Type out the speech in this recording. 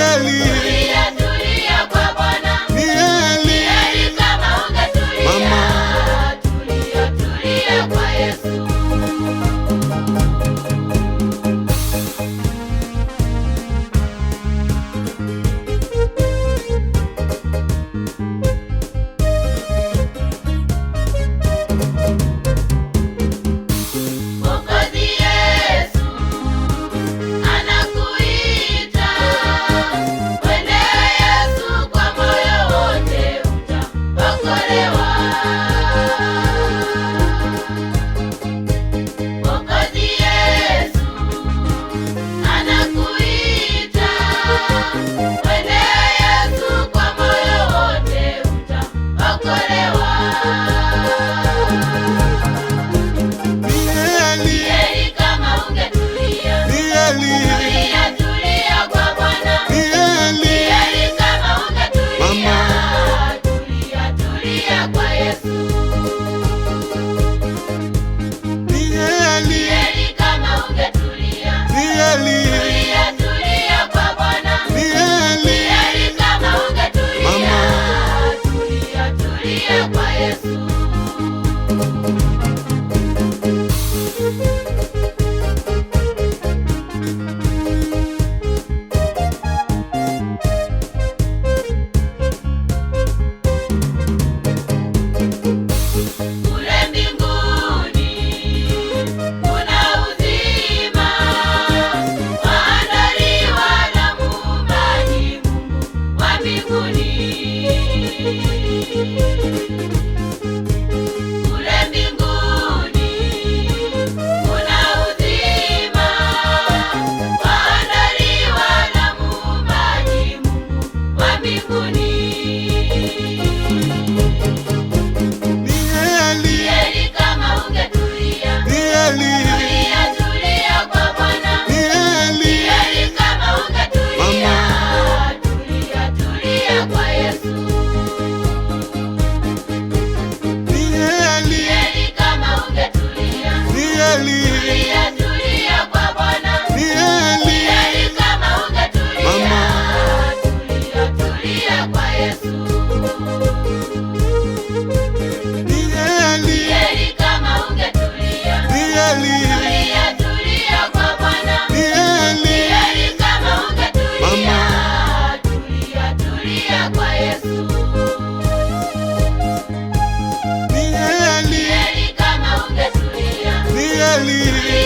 heri. Tulia, tulia kwa Bwana. Ni heri. Heri kama ungetulia. Mama. Tulia, tulia kwa Yesu. Mwokozi Yesu anakuita. Mwendee Yesu kwa moyo wote utaokolewa. Mwokozi Yesu anakuita. Mwendee Yesu kwa moyo wote utaokolewa. Ni heri. Heri kama ungetulia. Ni heri. Tulia, tulia kwa Bwana. Ni heri. Heri kama ungetulia. Mama. Tulia, tulia kwa Yesu. Ni heri. Heri kama ungetulia. Ni heri. Tulia, tulia kwa Bwana. Ni heri. Heri kama ungetulia. Mama. Tulia, tulia kwa Yesu. Kule mbinguni kuna uzima waandaliwa na Muumbaji, Mungu wa mbinguni. Kule mbinguni kuna uzima waandaliwa na Muumbaji, Mungu wa mbinguni. Ni heri. Heri kama ungetulia. Ni heri. Tulia, tulia kwa Bwana. Ni heri. Heri kama ungetulia. Mama. Tulia, tulia kwa Yesu. Ni heri. Heri kama ungetulia. Ni heri. Tulia, tulia kwa Bwana. Ni heri. Heri kama ungetulia. Mama. Tulia, tulia kwa Yesu. Ni heri. Heri kama ungetulia. Ni heri. Tulia, tulia kwa Bwana. Ni heri. Heri kama ungetulia. Mama. Tulia, tulia kwa Yesu. Ni heri. Heri kama ungetulia. Ni heri.